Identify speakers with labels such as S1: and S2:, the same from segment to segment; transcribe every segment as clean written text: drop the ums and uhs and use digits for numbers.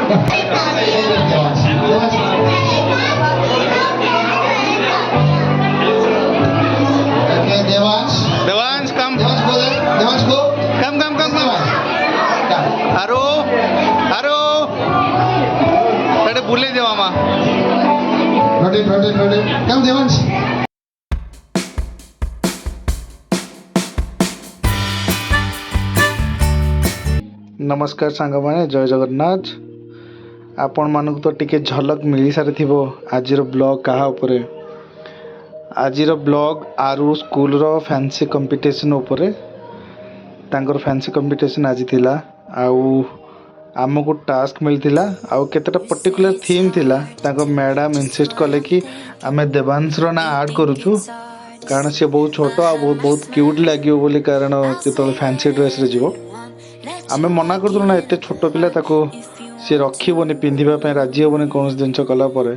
S1: Devansh, come. Devansh, go. Come. Haro. Tade bule de mama. Ready. Come, Devansh. नमस्कार सांग माने जय जगन्नाथ आपण मानक तो टिके झलक मिली सारी थिबो आजिर ब्लॉग कहा उपरे आजिर ब्लॉग आरु स्कूल रो फैंसी कंपटीशन उपरे तांकर फैंसी कंपटीशन आज थिला आउ आमको टास्क मिलथिला आउ केतेटा पर्टिकुलर थीम थिला तांको मैडम इंसिस्ट कले कि आमे देवांश रो ना ऐड करूछु कारण से बहुत छोटो आ बहुत क्यूट लागियो बोली कारण केतो फैंसी ड्रेस रे जीवो आमे मना कर ना एते छोट पिला ताको सी रखिबोनी पिंधिबा पे राजी होबोनी कोन जिंस कला परे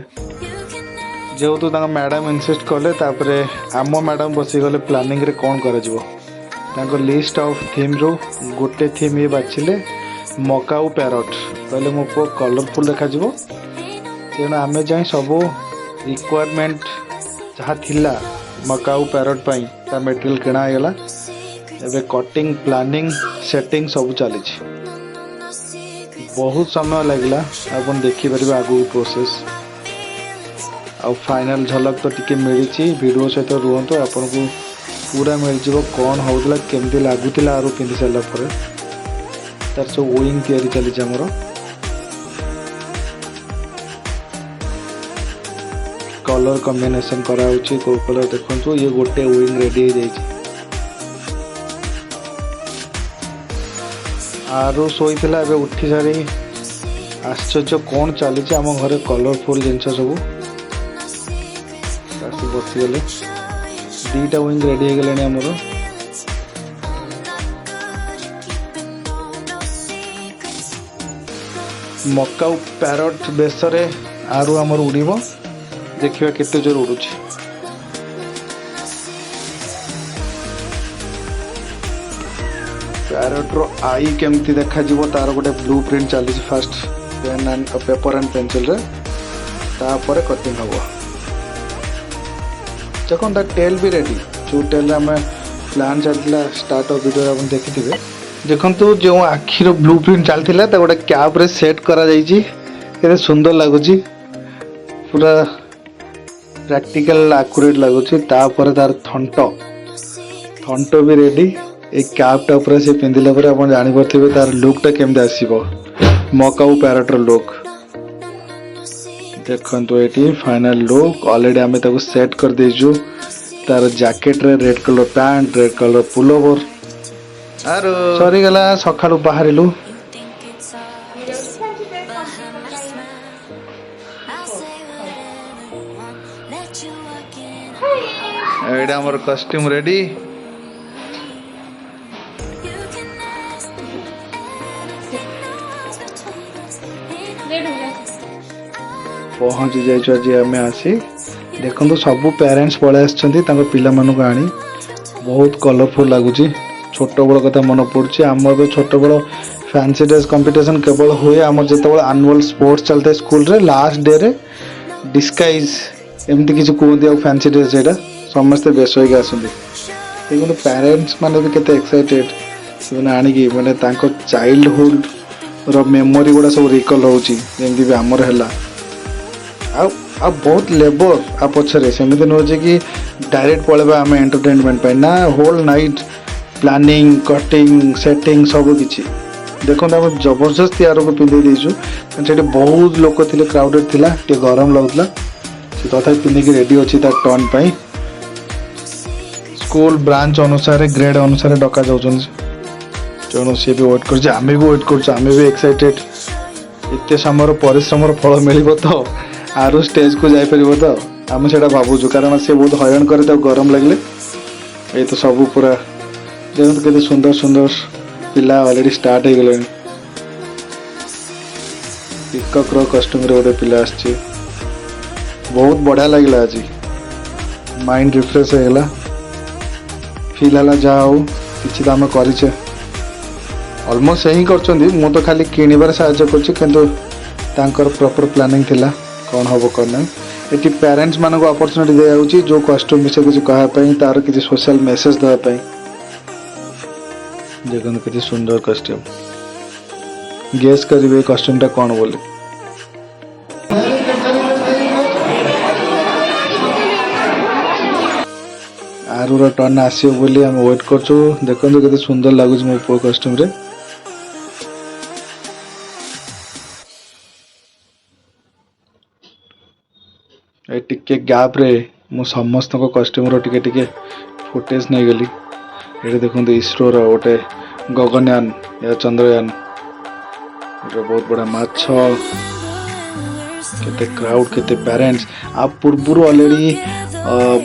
S1: जेहेतु तांका मैडम इंसिस्ट कले तापरे आम मैडम बसी गले प्लानिंग रे कोन करा जिवो तांको लिस्ट ऑफ थीम रो गोटे थीम ये बाछिले मकाऊ पैरट कहले मो को कलरफुल देखा जिवो तेना आमे जाई सबो रिक्वायरमेंट जहा थिला मकाऊ पैरट पई ता मटेरियल किना आइला एबे कटिंग प्लानिंग सेटिंग सब चली बहुत समय लगला अपन देखि परबे आगु प्रोसेस आ फाइनल झलक तो टिके मिली वीडियो सहित रुहतु आपन को पूरा मिल जिवो कोन होउतला केमती लागुतिला आरो पिंधि साला पर तार सब विंग तयारी चली हमर कलर कॉम्बिनेशन करा होची को कलर देखंतु ये गोटे विंग रेडी हो जाई आरो सोईला ए उठी सारी आश्चर्य कौन चली आम घर कलरफुल जिनस सब बसीगले दीटा विंग रेडी हो गले आमर मकाऊ पैरट बेसरे आरु आमर उड़ीब देखिए केते जोर उड़ुची पैरट रो आई केमती देखा जीवो तार गोटे ब्लू प्रिंट चली fast pen and paper and pencil रे तापर कटिंग हबो देखो ता टेल भी रेडी जो टेल में प्लान चलता स्टार्ट ऑफ वीडियो अपन देखिथिबे देखंतु जो आखिर ब्लू प्रिंट चलथिला ता गोटे कैप रे सेट करा जाई छी केते सुंदर लागुची पूरा प्रैक्टिकल एक्यूरेट लागुची तापर तार थंटो भी रेडी एक कैपटा ऊपर से पिंधिला पर अपन जानि परथिबे तार लुकटा केमते आसीबो मकाऊ पैरट रो लुक देखंतु एटी फाइनल लुक ऑलरेडी हमें ताको सेट कर देजु तार जैकेट रे red colour pant red colour pullover आरो सरी गला सखालु बाहरिलु एडा हमर कॉस्ट्यूम रेडी पहुँच जाइए आम आसी देखो सबू पेरेंट्स पलि आसछन्ति पिला मानक आनी बहुत कलरफुल लगुच छोट बड़ कथा मन पड़ुछि आम छोट बड़ फैंसी ड्रेस कंपटीशन केवल हुए आम जो एनुअल स्पोर्ट्स चलता है स्कूल रे लास्ट डे रे डिस्गाइज एमती किसी कहते फैंसी ड्रेस यहाँ समस्ते बेस होगी आसती पेरेंट्स माने भी केते एक्साइटेड से आनिकी माने तांको चाइल्डहुड रो मेमोरी गुड़ा सब रिकल होउछि जेमती भी आमर हैला आ बहुत लेबर आ पछरे सेमिति नोजे कि डायरेक्ट पळेबा आमे एंटरटेनमेंट पे ना whole night planning cutting setting सब किछि देखो हम जबरदस्त यार को पिंधे देछु सेठी बहुत लोक थिले क्राउडेड थिला टे गरम लागुतला से तथा पिंधे के रेडी अछि ता टर्न पई स्कूल ब्रांच अनुसार ग्रेड अनुसार डका जाउछन तेणु सी भी वेट कर आम भी वेट कर आम भी एक्साइटेड एत समय परिश्रम फल मिल तो आरु स्टेज को जापर तो आम से भावुँ कारण सी बहुत हैरान करे तो गरम लगे ये तो सब पूरा देखते के सुंदर सुंदर पिला ऑलरेडी स्टार्ट हो गले पिकक रो कस्ट्यूम रे गोटे पिला आछि बहुत बढ़िया लगे आज माइंड रिफ्रेश होगा फील है जहाँ हो कि तो आम कर ऑलमोस्ट यही कर तो खाली किणवार साहय कर तांकर प्रॉपर प्लानिंग थिला कौन हम कौन ना ये पेरेंट्स मान अपॉर्चुनिटी दिया जाउची जो कॉस्ट्यूम विषय कुछ कहवाई तार किसी सोशल मेसेज देवाई देखो किसी सुंदर कॉस्ट्यूम गेस करेंगे कॉस्ट्यूम टा कौन बोले आरुर टर्न आसो बोली आम वेट करछु देखो केते सुंदर लगुच मो पो कॉस्ट्यूम रे ए टिके गैप रे मु समस्त को कॉस्ट्यूम रो टिके टिके फुटेज नहीं गली ये देखो इसरो रो गोटे गगनयान या चंद्रयान ये बहुत बड़ा माछ केते क्राउड केते पेरेंट्स आप पूर्व ऑलरेडी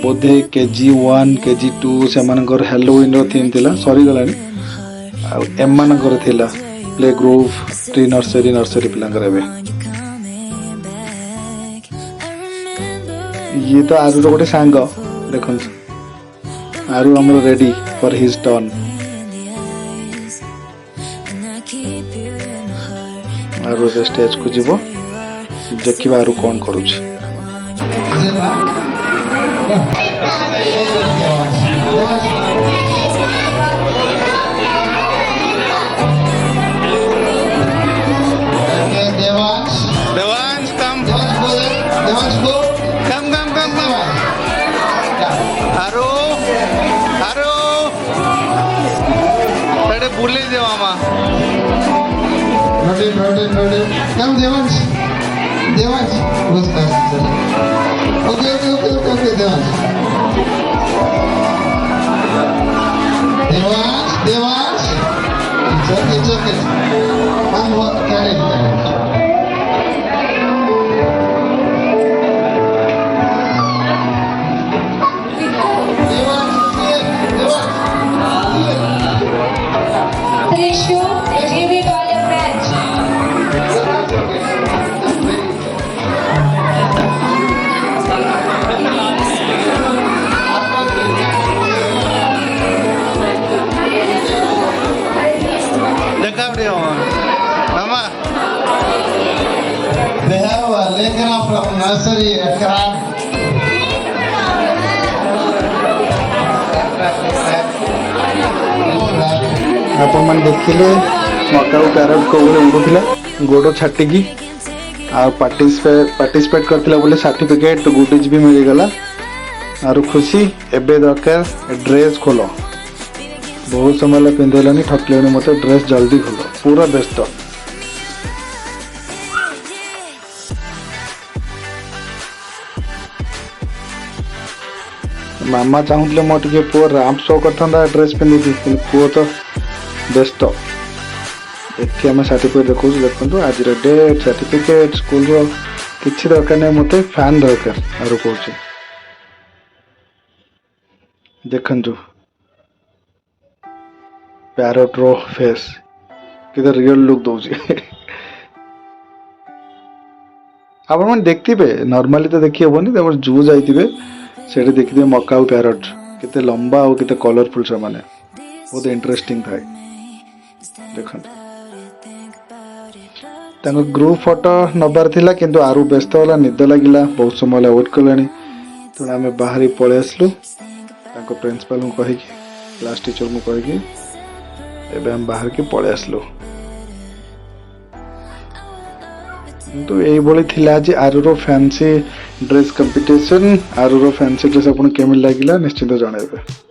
S1: बोधे KG1 KG2 से मानकर हेलोविन रो थीम थिला सरी गलानी आ एम मानकर थिला प्ले ग्रुप प्री नर्सरी पिलांकर एबे ये तो आरु रो गोटे सांग देखन आरु हमरो रेडी फॉर हिज टर्न आरु स्टेज को जीवो देखिबा आरु कोन करूछ
S2: बुले देवा
S3: Come Devansh. Okay, Devansh. It's okay. I'm carrying. They have a lekana from nursery, a craft.
S1: आपण मन देखिले मकाऊ पैरट को उड़ुथिला गोड़ छाटिकी आ पार्टिसिपेट करथिला बोले सर्टिफिकेट गुडीज भी मिल गला आरु खुशी एबे दरकार ड्रेस खोलो बहुत समय पिंधेलानी ठकलेनी मते ड्रेस जल्दी खोलो पूरा व्यस्त मामा चाहूले मो टे पुओ रैंप शो करता ड्रेस पिंधि पुओ तो व्यस्त ये आम सर्टिफिकेट देखो देखो आज डेट सर्टिफिकेट स्कूल किसी दरकार नहीं मत फैन दरकार आरु कौच देखु पैरट रो फेस कि रियल लुक दौर आप देखते नॉर्मली तो देखी हेनी जू जाइए से देखिए मकाऊ पैरट केते लंबा और केते कलरफुल से माने बहुत इंटरेस्टिंग था देखो ग्रुप फोटो नबार थिला किंतु आरु व्यस्त होला निद लगिला बहुत समय वेट कलानी तेणु आम बाहरी पलि आसलु प्रिंसिपल को कहीकि क्लास टीचर को कहीकि एबे हम बाहर के पलि आसलु तो यही थिला आज आरुर फैंसी ड्रेस कंपटीशन आरुर फैंसी ड्रेस आपन केमिल लागिला निश्चित जणाइबे।